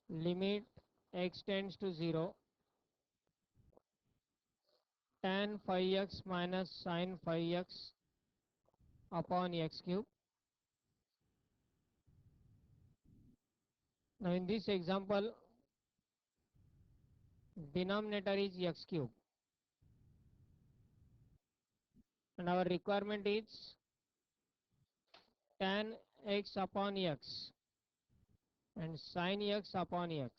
limit x tends to 0, tan phi x minus sin phi x upon x cube. Now in this example, denominator is x cube and our requirement is tan x upon x and sin x upon x.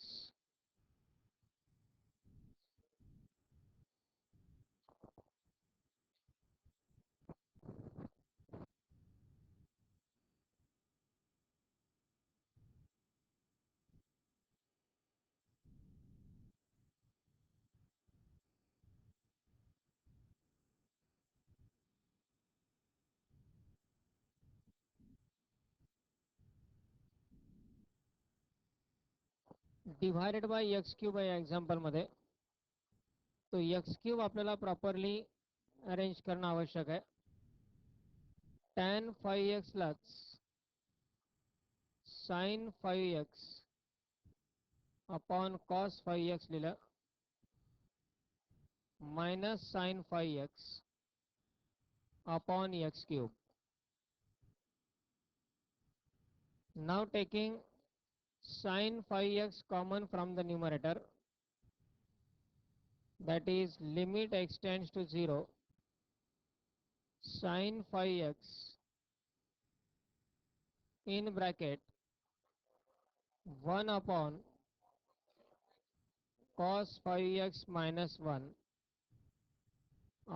Divided by x cube आहे example मध्ये. तो x cube आपल्याला properly arrange करणं आवश्यक आहे. tan phi x लाच sin phi x upon cos phi x लिहिलं, minus sin phi x upon x cube. Now taking sin phi x common from the numerator, that is limit x tends to 0, sin phi x in bracket 1 upon cos phi x minus 1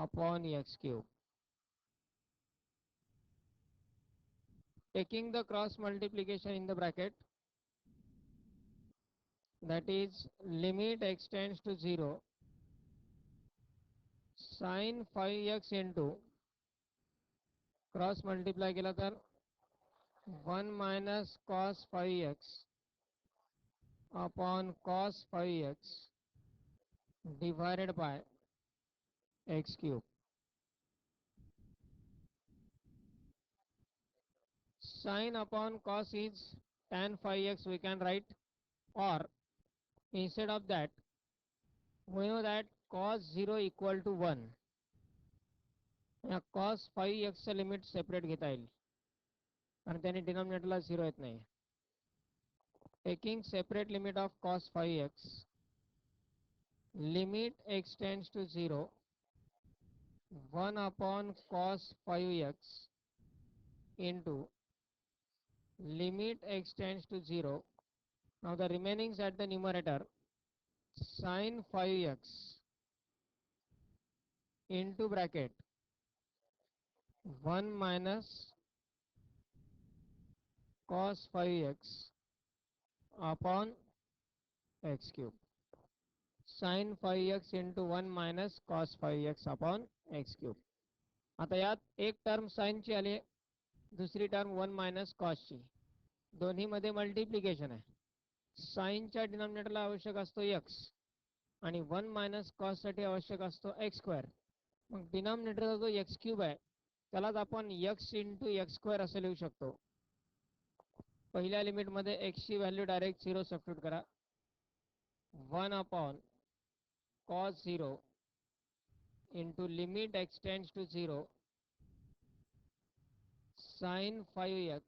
upon x cube. Taking the cross multiplication in the bracket, that is limit x tends to 0, sin phi x into cross multiply केला तर 1 minus cos phi x upon cos phi x divided by x cube. Sin upon cos is tan phi x, we can write, or instead of that we know that cos 0 equal to 1. या cos phi x चं limit separate घेता येईल कारण त्याने डिनॉमिनेटरला 0 येत नाही. Taking separate limit of cos phi x, limit x tends to 0, 1 upon cos phi x into limit x tends to 0. Now the remainings at the numerator, sin phi x into bracket 1 minus cos phi x upon x cube. Sin phi x into 1 minus cos phi x upon x cube. आता यात एक term sin ची आली, दुसरी term 1 minus cos ची. दोन्ही मध्ये multiplication आहे. sin च्या डिनॉमिनेटरला आवश्यक असतो x आणि 1 मायनस कॉस साठी आवश्यक असतो x स्क्वेअर. मग डिनॉमिनेटरचा जो x क्यूब आहे त्यालाच आपण x इंटू एक्स स्क्वेअर असे लिहू शकतो. पहिल्या लिमिट मध्ये x ची व्हॅल्यू डायरेक्ट 0 सबस्टिट्यूट करा. 1 upon cos 0 into limit x tends to 0, sin 5x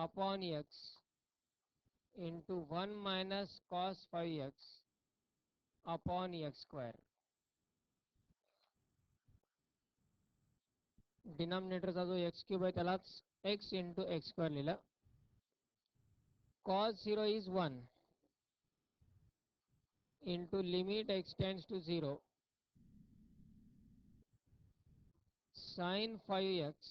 upon x into 1 minus cos 5x upon x square. डिनॉमिनेटरचा जो x क्यूब आहे त्यालाच x into x square लिहिलं. cos 0 is 1 into limit x tends to 0, sin 5x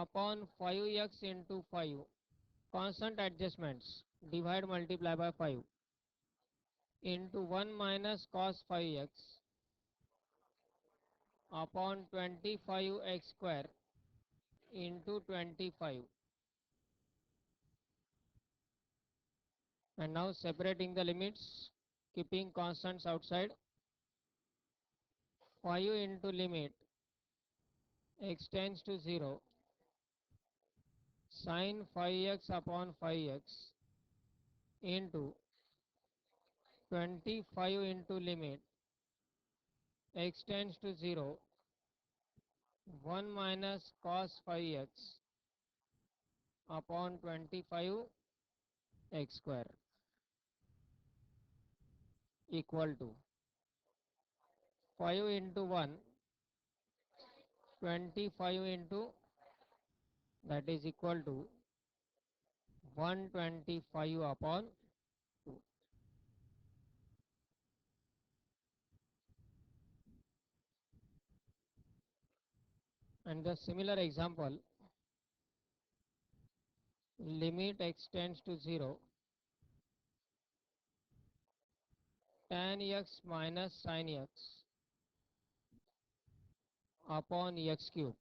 upon 5x into 5, constant adjustments, divide multiply by 5, into 1 minus cos 5x upon 25x square into 25. And now separating the limits, keeping constants outside. 5 into limit x tends to 0, sin 5x upon 5x into 25 into limit x tends to 0 1 minus cos 5x upon 25 x square equal to 5 into 1 25 into that is equal to 125 upon 2. And the similar example, limit x tends to 0 tan x minus sin x upon x cube.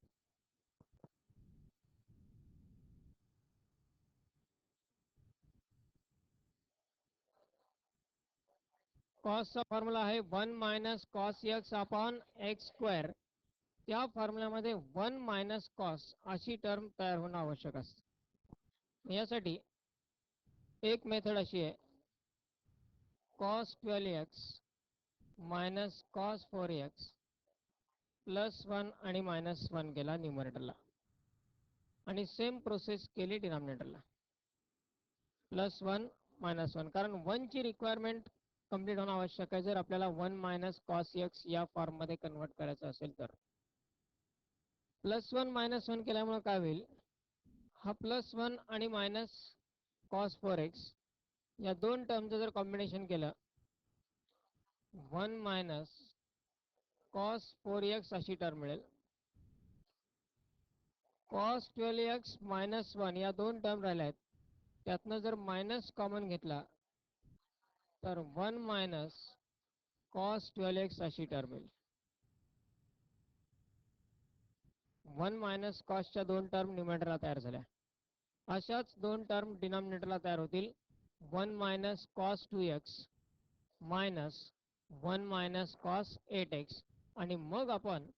कॉसचा formula आहे 1 minus cos x upon x square. त्या फॉर्म्युल्यामध्ये 1 minus cos अशी term तयार होणं आवश्यक असते. यासाठी एक मेथड अशी आहे, cos 12x minus cos 4x plus 1 आणि मायनस 1 केला न्यूमरेटरला आणि सेम प्रोसेस केली डिनॉमिनेटरला, प्लस 1 मायनस 1, कारण 1 ची रिक्वायरमेंट कंप्लीट होणं आवश्यक आहे जर आपल्याला 1 मायनस कॉस एक्स या फॉर्ममध्ये कन्वर्ट करायचं असेल तर. प्लस 1 मायनस 1 केल्यामुळे काय होईल, हा प्लस 1 आणि मायनस कॉस 4x या दोन टर्मचं जर कॉम्बिनेशन केलं 1 मायनस कॉस 4x अशी टर्म मिळेल. कॉस 12x मायनस 1 या दोन टर्म राहिल्या आहेत, त्यातनं जर मायनस कॉमन घेतला तर 1 मायनस कॉस 12x अशी टर्म येईल. 1 मायनस कॉसच्या दोन टर्म न्यूमरेटरला तयार झाल्या. अशाच दोन टर्म डिनॉमिनेटरला तयार होतील, 1 minus cos 2x minus 1 minus cos 8x, आणि मग आपण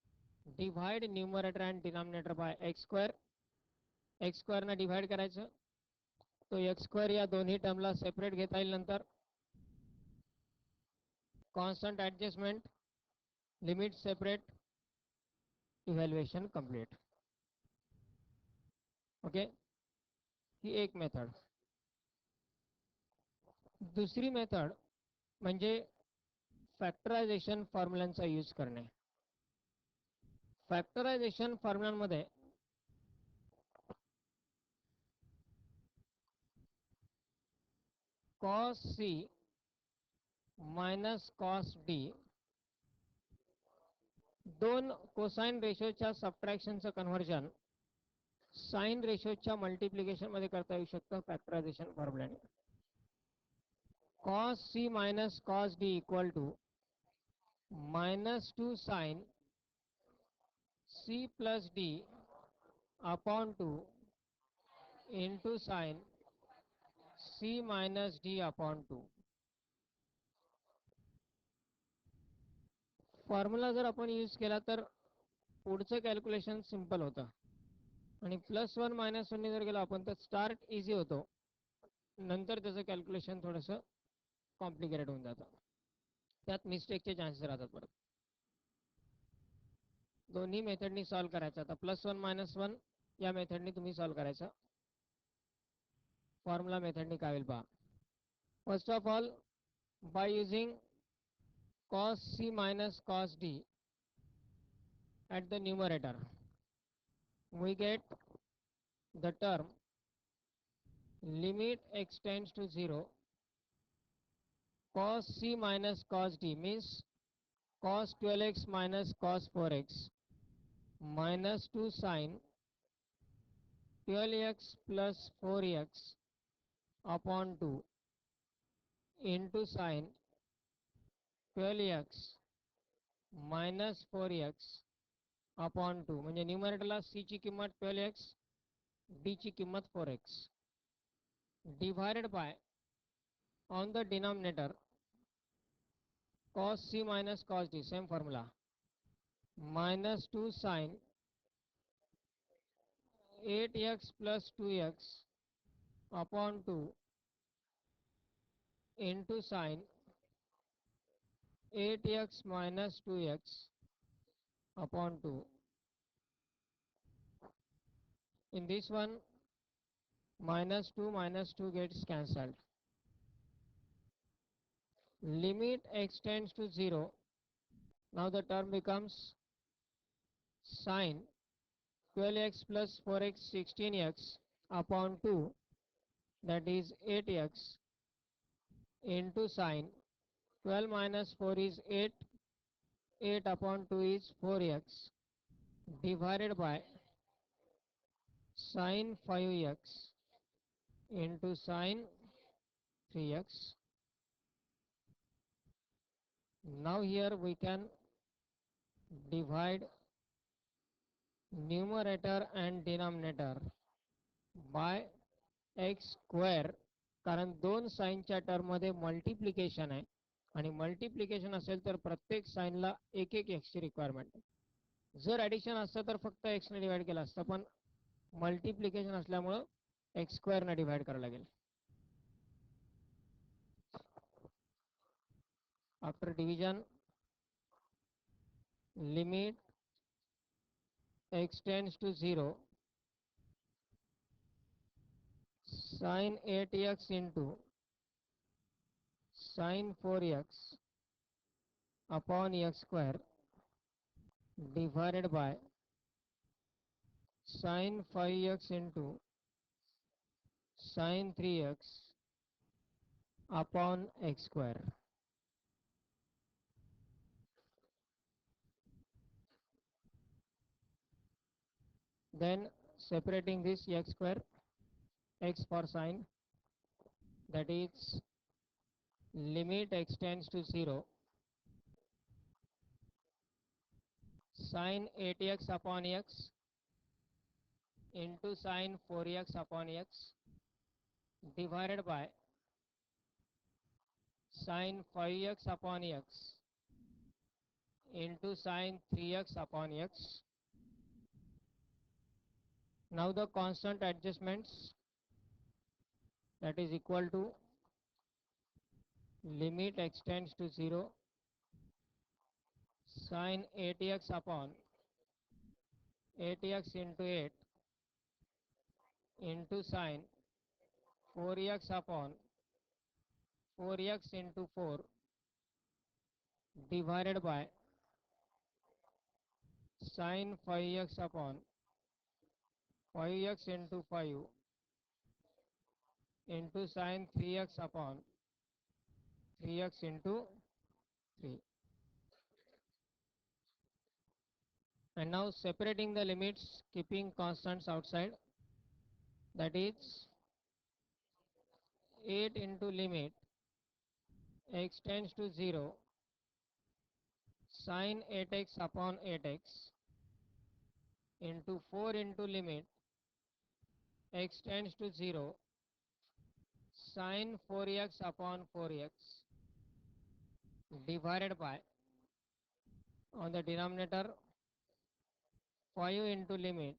divide numerator and denominator by x square. X स्क्वेअरनं डिव्हाइड करायचं, तो एक्स स्क्वेअर या दोन्ही टर्मला सेपरेट घेता येईल. नंतर constant adjustment, limit separate, evaluation complete. Okay, ही एक मेथड. दुसरी मेथड म्हणजे फॅक्टरायझेशन फॉर्म्युलांचा यूज करणे. फॅक्टरायझेशन फॉर्म्युलांमध्ये cos C minus cos D दोन कोसाइन रेशोच्या सबट्रॅक्शनचं कन्व्हर्जन साइन रेशोच्या मल्टिप्लिकेशन मध्ये करता येऊ शकतं फॅक्टरायझेशन फॉर्म्युल्याने. Cos C minus cos D equal to minus 2 sine C plus D upon 2 into sine C minus D upon 2. Formula जर आपण यूज केला तर पुढचं कॅल्क्युलेशन सिंपल होतं, आणि प्लस 1 मायनस 1 जर गेलो आपण तर स्टार्ट इझी होतो, नंतर त्याचं कॅल्क्युलेशन थोडंसं कॉम्प्लिकेटेड होऊन जातं, त्यात मिस्टेकचे चान्सेस राहतात. परत दोन्ही मेथडनी सॉल्व करायचं. आता प्लस 1 मायनस 1 या मेथडनी तुम्ही सॉल्व करायचं. फॉर्म्युला मेथडनी काय होईल पहा. First of all, by using cos c minus cos d at the numerator, we get the term limit x tends to 0 cos c minus cos d means cos 12x minus cos 4x minus 2 sin 12x plus 4x upon 2 into sin 12x minus 4x upon 2. म्हणजे न्यूमरेटरला c ची किंमत 12x, d ची किंमत 4x, divided by on the denominator cos c minus cos d, same formula, minus 2 sine 8x plus 2x upon 2 into sine 8x minus 2x upon 2. In this one, minus 2 gets cancelled. Limit x tends to 0. Now the term becomes sine 12x plus 4x 16x upon 2, that is 8x into sine 12 minus 4 is 8, 8 upon 2 is 4x divided by sine 5x into sine 3x. Now here we can divide numerator and denominator by x square, कारण दोन साईनच्या टर्ममध्ये multiplication आहे आणि multiplication असेल तर प्रत्येक साईनला एक एक एक्सची रिक्वायरमेंट आहे. जर ॲडिशन असतं तर फक्त एक्सने डिवाइड केलं असतं, पण मल्टिप्लिकेशन असल्यामुळं एक्स स्क्वेअरने डिवाइड करावं लागेल. After division limit x tends to 0 sine 8x into sine 4x upon x square divided by sine 5x into sine 3x upon x square. Then separating this x square, x for sine, that is limit x tends to 0 sine 8x upon x into sine 4x upon x divided by sine 5x upon x into sine 3x upon x. Now the constant adjustments, that is equal to limit x tends to 0 sine 8x upon 8x into 8 into sine 4x upon 4x into 4 divided by sine 5x upon 5x into 5 into sine 3x upon 3x into 3. And now separating the limits, keeping constants outside, that is 8 into limit x tends to 0 sine 8x upon 8x into 4 into limit x tends to 0 sine 4x upon 4x divided by, on the denominator, 5 into limit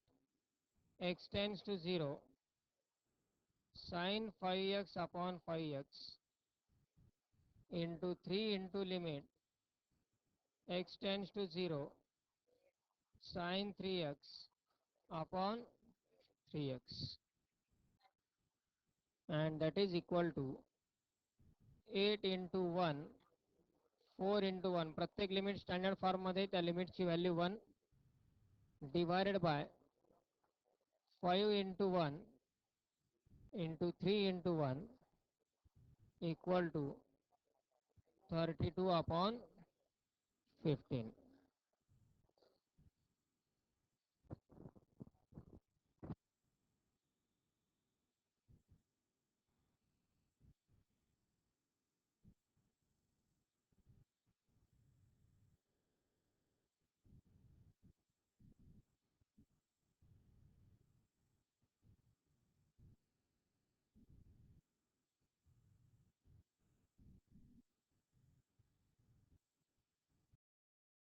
x tends to 0 sine 5x upon 5x into 3 into limit x tends to 0 sine 3x upon 3x, and that is equal to 8 into 1 4 into 1. प्रत्येक limit standard फॉर्ममध्ये त्या लिमिटची value 1 divided by 5 into 1 into 3 into 1 equal to 32 upon 15.